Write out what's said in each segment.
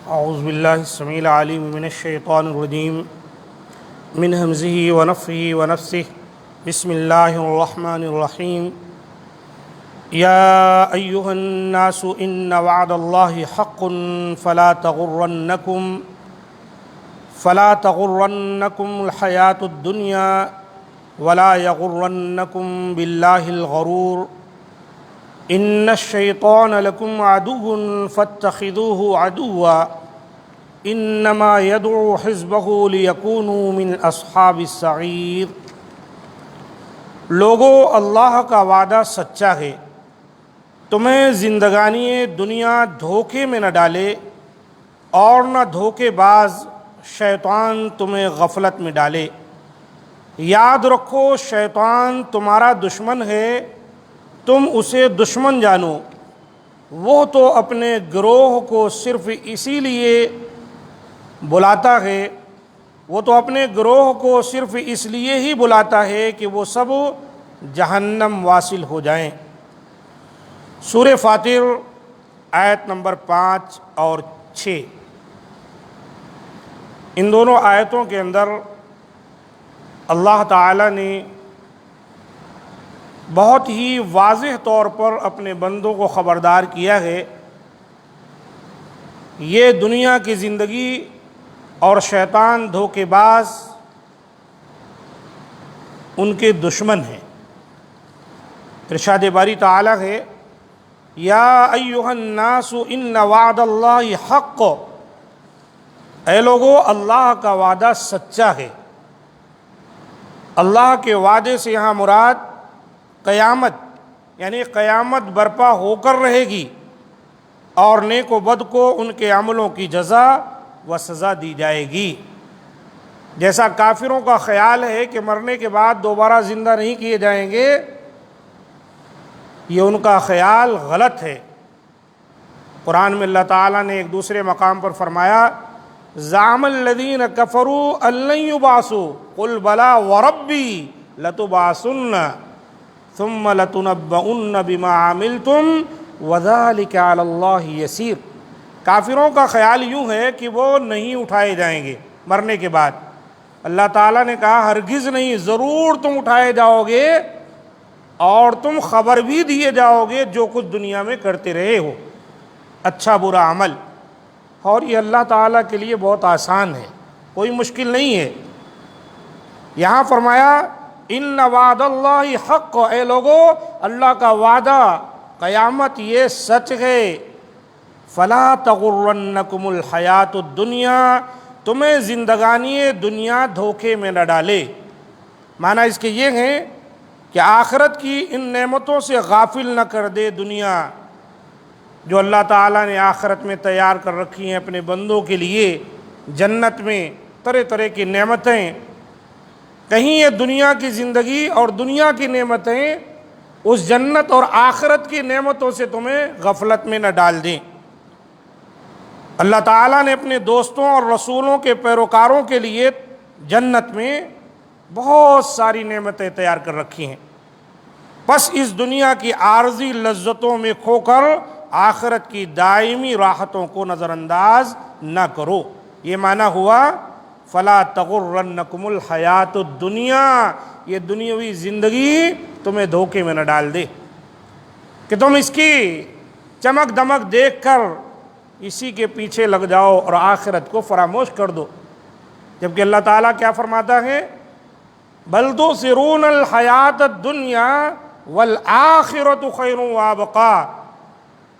اعوذ باللہ السمیع العلیم من الشیطان الرجیم من ہمزہ ونفخہ ونفثہ بسم اللہ الرحمن الرحیم یا ایہا الناس ان وعد اللہ حق فلا تغرنکم الحیاۃ الدنیا ولا یغرنکم باللہ الغرور ان الشیطان لکم عدو فاتخذوہ عدوا انما یدعو حزبہ لیکونوا من اصحاب السعیر۔ لوگو، اللہ کا وعدہ سچا ہے، تمہیں زندگانی دنیا دھوکے میں نہ ڈالے اور نہ دھوکے باز شیطان تمہیں غفلت میں ڈالے۔ یاد رکھو، شیطان تمہارا دشمن ہے، تم اسے دشمن جانو۔ وہ تو اپنے گروہ کو صرف اسی لیے بلاتا ہے صرف اس لیے ہی بلاتا ہے کہ وہ سب جہنم واصل ہو جائیں۔ سورہ فاطر آیت نمبر 5 اور 6، ان دونوں آیتوں کے اندر اللہ تعالیٰ نے بہت ہی واضح طور پر اپنے بندوں کو خبردار کیا ہے، یہ دنیا کی زندگی اور شیطان دھوکے باز ان کے دشمن ہیں۔ ارشاد باری تعالیٰ ہے، یا ایہا الناس ان وعد اللہ حق، اے لوگو، اللہ کا وعدہ سچا ہے۔ اللہ کے وعدے سے یہاں مراد قیامت، یعنی قیامت برپا ہو کر رہے گی اور نیک و بد کو ان کے عملوں کی جزا و سزا دی جائے گی۔ جیسا کافروں کا خیال ہے کہ مرنے کے بعد دوبارہ زندہ نہیں کیے جائیں گے، یہ ان کا خیال غلط ہے۔ قرآن میں اللہ تعالیٰ نے ایک دوسرے مقام پر فرمایا، زعم الذین کفروا ان لن یبعثوا قل بلی وربی لتبعثن ثم لتنبؤن بما عملتم وذلک علی اللہ یسیر۔ کافروں کا خیال یوں ہے کہ وہ نہیں اٹھائے جائیں گے مرنے کے بعد۔ اللہ تعالیٰ نے کہا، ہرگز نہیں، ضرور تم اٹھائے جاؤ گے اور تم خبر بھی دیے جاؤ گے جو کچھ دنیا میں کرتے رہے ہو، اچھا برا عمل۔ اور یہ اللہ تعالیٰ کے لیے بہت آسان ہے، کوئی مشکل نہیں ہے۔ یہاں فرمایا ان وعد اللہ حق، اے لوگو، اللہ کا وعدہ قیامت یہ سچ ہے۔ فلا تغرنکم الحیات الدنیا، تمہیں زندگانی دنیا دھوکے میں نہ ڈالے۔ معنی اس کے یہ ہے کہ آخرت کی ان نعمتوں سے غافل نہ کر دے دنیا، جو اللہ تعالیٰ نے آخرت میں تیار کر رکھی ہیں اپنے بندوں کے لیے۔ جنت میں طرح طرح کی نعمتیں، کہیں یہ دنیا کی زندگی اور دنیا کی نعمتیں اس جنت اور آخرت کی نعمتوں سے تمہیں غفلت میں نہ ڈال دیں۔ اللہ تعالیٰ نے اپنے دوستوں اور رسولوں کے پیروکاروں کے لیے جنت میں بہت ساری نعمتیں تیار کر رکھی ہیں، بس اس دنیا کی عارضی لذتوں میں کھو کر آخرت کی دائمی راحتوں کو نظر انداز نہ کرو۔ یہ معنی ہوا فلا تغرنکم الحیات الدنیا، یہ دنیاوی زندگی تمہیں دھوکے میں نہ ڈال دے کہ تم اس کی چمک دمک دیکھ کر اسی کے پیچھے لگ جاؤ اور آخرت کو فراموش کر دو۔ جبکہ اللہ تعالیٰ کیا فرماتا ہے، بل تؤثرون الحیات الدنیا والآخرۃ خیر وابقیٰ،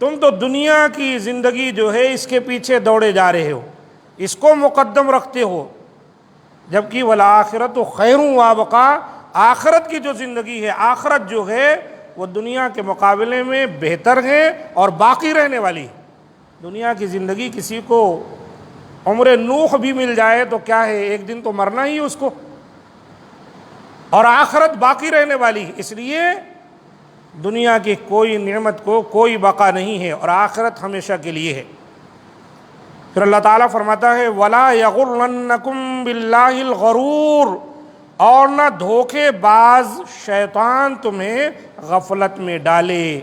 تم تو دنیا کی زندگی جو ہے اس کے پیچھے دوڑے جا رہے ہو، اس کو مقدم رکھتے ہو، جبکہ والآخرۃ خیر وابقیٰ، آخرت کی جو زندگی ہے، آخرت جو ہے وہ دنیا کے مقابلے میں بہتر ہے اور باقی رہنے والی ہے۔ دنیا کی زندگی کسی کو عمر نوح بھی مل جائے تو کیا ہے، ایک دن تو مرنا ہی اس کو، اور آخرت باقی رہنے والی ہے۔ اس لیے دنیا کی کوئی نعمت کو کوئی بقا نہیں ہے اور آخرت ہمیشہ کے لیے ہے۔ پھر اللہ تعالیٰ فرماتا ہے، وَلَا يَغُرَّنَّكُمْ بِاللَّهِ الْغَرُورُ، اور نہ دھوکے باز شیطان تمہیں غفلت میں ڈالے۔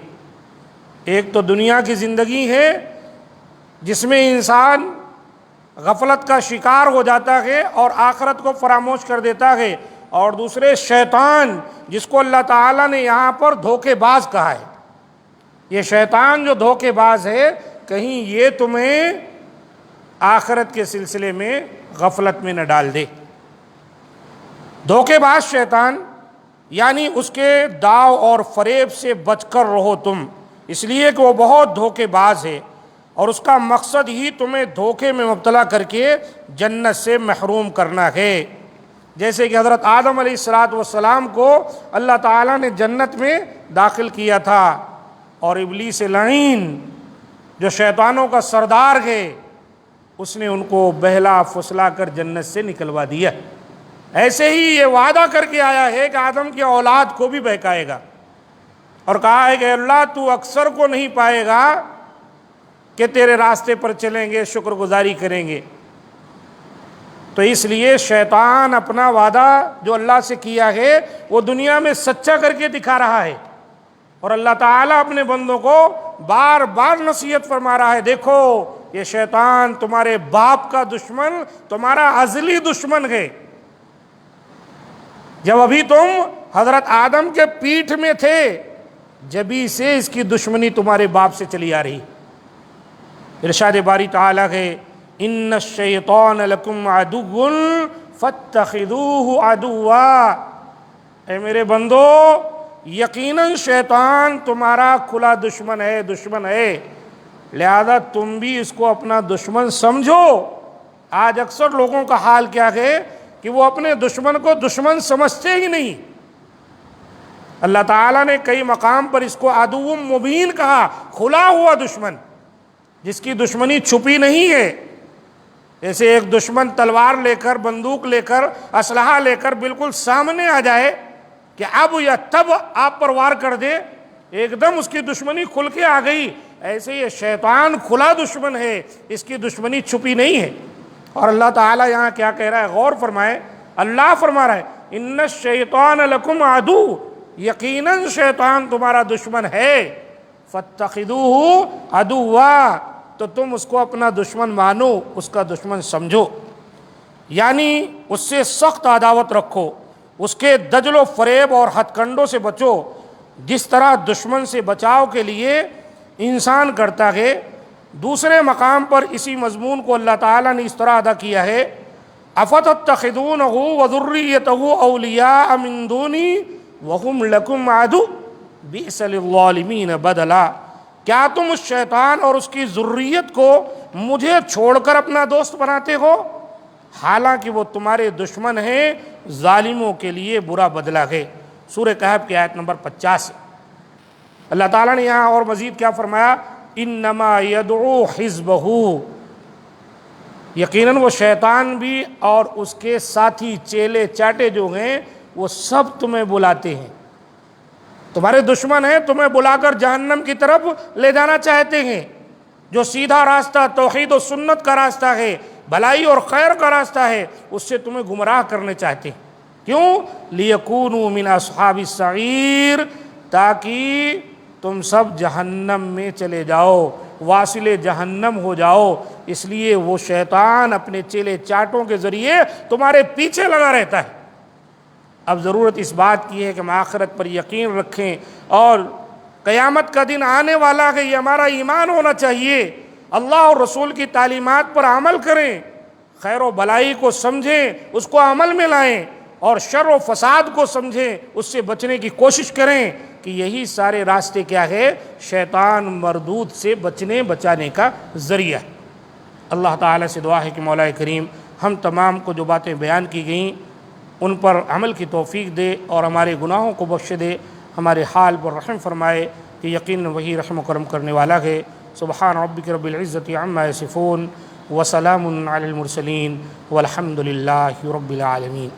ایک تو دنیا کی زندگی ہے جس میں انسان غفلت کا شکار ہو جاتا ہے اور آخرت کو فراموش کر دیتا ہے، اور دوسرے شیطان، جس کو اللہ تعالیٰ نے یہاں پر دھوکے باز کہا ہے۔ یہ شیطان جو دھوکے باز ہے، کہیں یہ تمہیں آخرت کے سلسلے میں غفلت میں نہ ڈال دے۔ دھوکے باز شیطان یعنی اس کے داؤ اور فریب سے بچ کر رہو تم، اس لیے کہ وہ بہت دھوکے باز ہے، اور اس کا مقصد ہی تمہیں دھوکے میں مبتلا کر کے جنت سے محروم کرنا ہے۔ جیسے کہ حضرت آدم علیہ السلام کو اللہ تعالیٰ نے جنت میں داخل کیا تھا، اور ابلیس لعین جو شیطانوں کا سردار ہے، اس نے ان کو بہلا پھسلا کر جنت سے نکلوا دیا۔ ایسے ہی یہ وعدہ کر کے آیا ہے کہ آدم کی اولاد کو بھی بہکائے گا، اور کہا ہے کہ اللہ تو اکثر کو نہیں پائے گا کہ تیرے راستے پر چلیں گے، شکر گزاری کریں گے۔ تو اس لیے شیطان اپنا وعدہ جو اللہ سے کیا ہے وہ دنیا میں سچا کر کے دکھا رہا ہے، اور اللہ تعالیٰ اپنے بندوں کو بار بار نصیحت فرما رہا ہے، دیکھو یہ شیطان تمہارے باپ کا دشمن، تمہارا ازلی دشمن ہے۔ جب ابھی تم حضرت آدم کے پیٹھ میں تھے، جبھی سے اس کی دشمنی تمہارے باپ سے چلی آ رہی۔ ارشاد باری تعالیٰ ہے، ان الشیطان لکم عدو فاتخذوہ عدوا، اے میرے بندو یقیناً شیطان تمہارا کھلا دشمن ہے، لہذا تم بھی اس کو اپنا دشمن سمجھو۔ آج اکثر لوگوں کا حال کیا ہے کہ وہ اپنے دشمن کو دشمن سمجھتے ہی نہیں۔ اللہ تعالیٰ نے کئی مقام پر اس کو عدو مبین کہا، کھلا ہوا دشمن، جس کی دشمنی چھپی نہیں ہے۔ جیسے ایک دشمن تلوار لے کر، بندوق لے کر، اسلحہ لے کر بالکل سامنے آ جائے کہ اب یا تب آپ پر وار کر دے، ایک دم اس کی دشمنی کھل کے آ گئی۔ ایسے یہ شیطان کھلا دشمن ہے، اس کی دشمنی چھپی نہیں ہے۔ اور اللہ تعالیٰ یہاں کیا کہہ رہا ہے، غور فرمائے، اللہ فرما رہا ہے ان الشیطان لکم عدو، یقیناً شیطان تمہارا دشمن ہے، فاتخذوہ عدوا، تو تم اس کو اپنا دشمن مانو، اس کا دشمن سمجھو، یعنی اس سے سخت عداوت رکھو، اس کے دجل و فریب اور ہتھ کنڈوں سے بچو، جس طرح دشمن سے بچاؤ کے لیے انسان کرتا ہے۔ دوسرے مقام پر اسی مضمون کو اللہ تعالیٰ نے اس طرح ادا کیا ہے، افتتخذونہ وذریتہ اولیاء من دونی وہم لکم عدو بئس للظالمین بدلا، کیا تم اس شیطان اور اس کی ذریت کو مجھے چھوڑ کر اپنا دوست بناتے ہو، حالانکہ وہ تمہارے دشمن ہیں، ظالموں کے لیے برا بدلہ ہے۔ سورہ کہف کی آیت نمبر 50۔ اللہ تعالیٰ نے یہاں اور مزید کیا فرمایا، انما یدعو حزبہ، یقیناً وہ شیطان بھی اور اس کے ساتھی چیلے چاٹے جو ہیں وہ سب تمہیں بلاتے ہیں، تمہارے دشمن ہیں، تمہیں بلا کر جہنم کی طرف لے جانا چاہتے ہیں۔ جو سیدھا راستہ توحید و سنت کا راستہ ہے، بھلائی اور خیر کا راستہ ہے، اس سے تمہیں گمراہ کرنے چاہتے ہیں۔ کیوں؟ لیکونوا من اصحاب السعیر، تاکہ تم سب جہنم میں چلے جاؤ، واصل جہنم ہو جاؤ۔ اس لیے وہ شیطان اپنے چیلے چاٹوں کے ذریعے تمہارے پیچھے لگا رہتا ہے۔ اب ضرورت اس بات کی ہے کہ ہم آخرت پر یقین رکھیں، اور قیامت کا دن آنے والا ہے، یہ ہمارا ایمان ہونا چاہیے۔ اللہ اور رسول کی تعلیمات پر عمل کریں، خیر و بلائی کو سمجھیں، اس کو عمل میں لائیں، اور شر و فساد کو سمجھیں، اس سے بچنے کی کوشش کریں، کہ یہی سارے راستے کیا ہے، شیطان مردود سے بچانے کا ذریعہ ہے۔ اللہ تعالیٰ سے دعا ہے کہ مولا کریم ہم تمام کو جو باتیں بیان کی گئیں ان پر عمل کی توفیق دے، اور ہمارے گناہوں کو بخش دے، ہمارے حال پر رحم فرمائے، کہ یقیناً وہی رحم و کرم کرنے والا ہے۔ سبحان ربک رب العزت عما یصفون وسلام علی المرسلین والحمد للہ رب العالمین۔